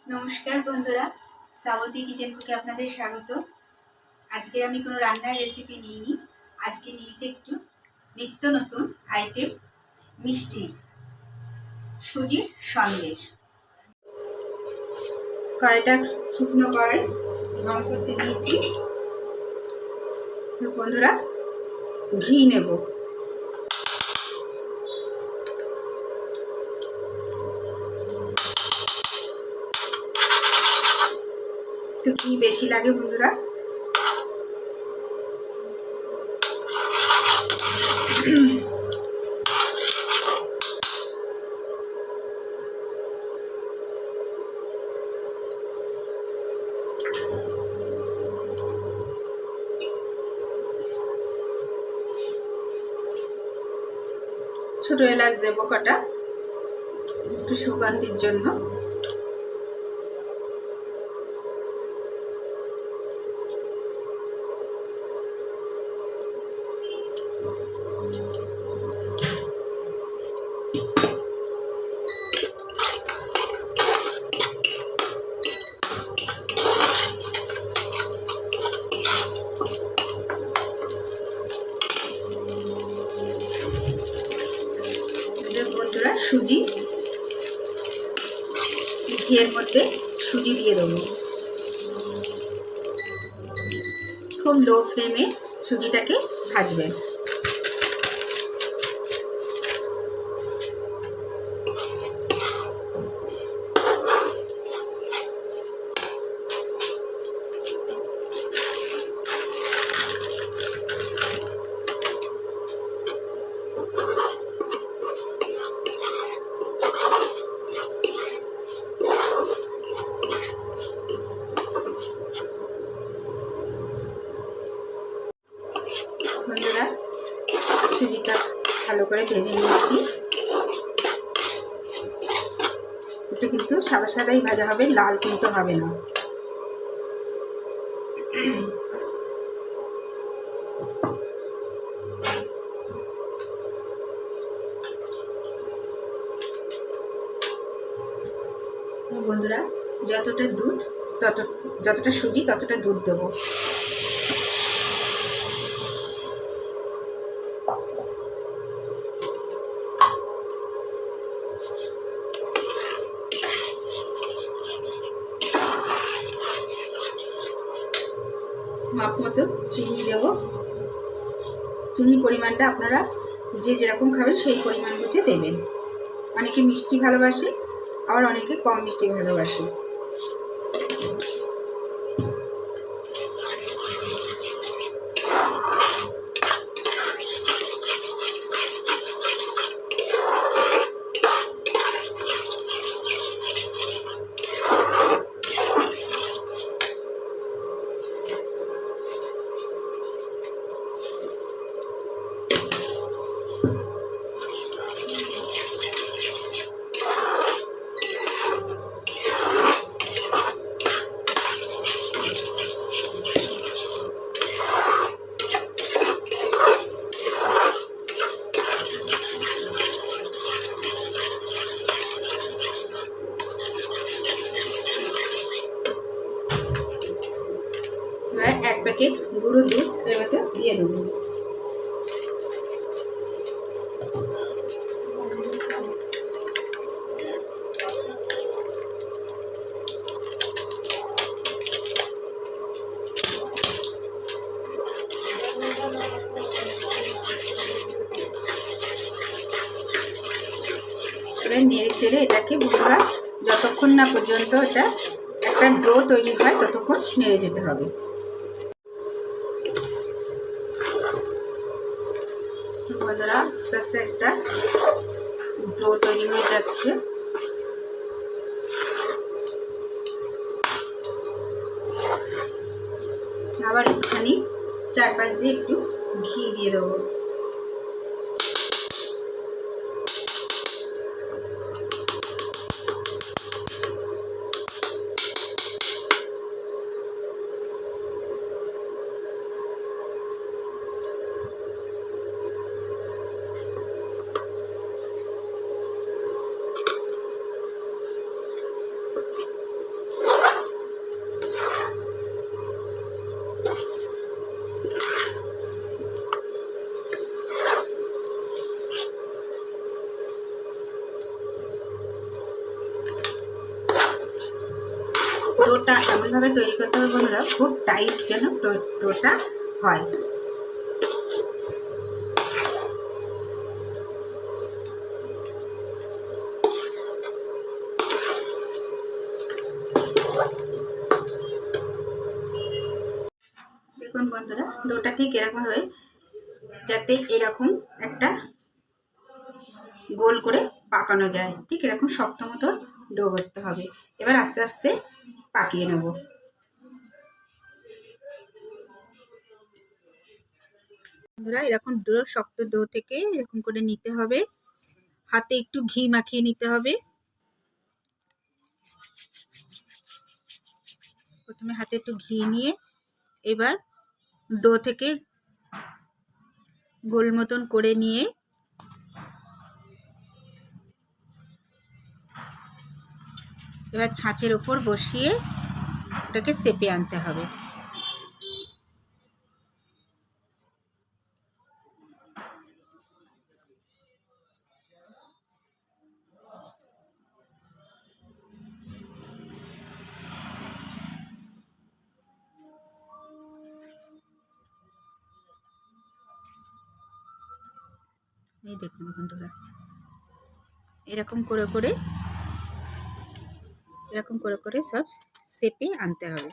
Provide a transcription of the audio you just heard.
নমস্কার বন্ধুরা, শ্রাবন্তী কিচেন কুকে আপনাদের স্বাগত। আজকে আমি কোনো রান্নার রেসিপি নিইনি, আজকে নিয়েছি একটু নিত্য নতুন আইটেম, মিষ্টি সুজির সন্দেশ। কড়াইটা শুকনো কড়াই গরম করতে দিয়েছি। বন্ধুরা, ঘি নেব। একটু ঘি বেশি লাগে বন্ধুরা। ছোট এলাচ দেব কটা, একটু সুগন্ধির জন্য। বন্ধুরা, সুজি, ঘিয়ের মধ্যে সুজি দিয়ে দেবো। খুব লো ফ্লেমে সুজিটাকে ভাজবেন। বন্ধুরা, সুজিটা ভালো করে ভেজে নিয়েছি। এটা কিন্তু সাদা সাদাই ভাজা হবে, লাল কিন্তু হবে না। বন্ধুরা, যতটা দুধ যতটা সুজি ততটা দুধ দেবো। মাপ মতো চিনি দেবো। চিনির পরিমাণটা আপনারা যে যেরকম খাবেন সেই পরিমাণ বুঝে দেবেন। অনেকে মিষ্টি ভালোবাসে, আবার অনেকে কম মিষ্টি ভালোবাসে। এবার 1 প্যাকেট গুঁড়ো দুধ এর মধ্যে দিয়ে দেবো। এবার নেড়ে চেড়ে এটাকে বন্ধুরা যতক্ষণ না পর্যন্ত এটা একটা ডো তৈরি হয় ততক্ষণ নেড়ে যেতে হবে। বন্ধুরা, আস্তে আস্তে একটা ডো তৈরি হয়ে যাচ্ছে। আবার একটুখানি চারপাশ দিয়ে একটু ঘি দিয়ে দেবো। ডোটা এমনভাবে তৈরি করতে হবে বন্ধুরা, খুব টাইট যেন ডোটা হয়। দেখুন বন্ধুরা, ডোটা ঠিক এরকম হবে, যাতে এরকম একটা গোল করে পাকানো যায়। ঠিক এরকম শক্ত মতো ডো করতে হবে। এবার আস্তে আস্তে পাকিয়ে নেব। বন্ধুরা, এরকম শক্ত ডো থেকে এরকম করে নিতে হবে, হাতে একটু ঘি মাখিয়ে নিতে হবে। প্রথমে হাতে একটু ঘি নিয়ে এবার ডো থেকে গোল মতন করে নিয়ে এবার ছাঁচের ওপর বসিয়ে ওটাকে সেপে আনতে হবে। এই দেখুন বন্ধুরা, এরকম করে সব সেপে আনতে হবে।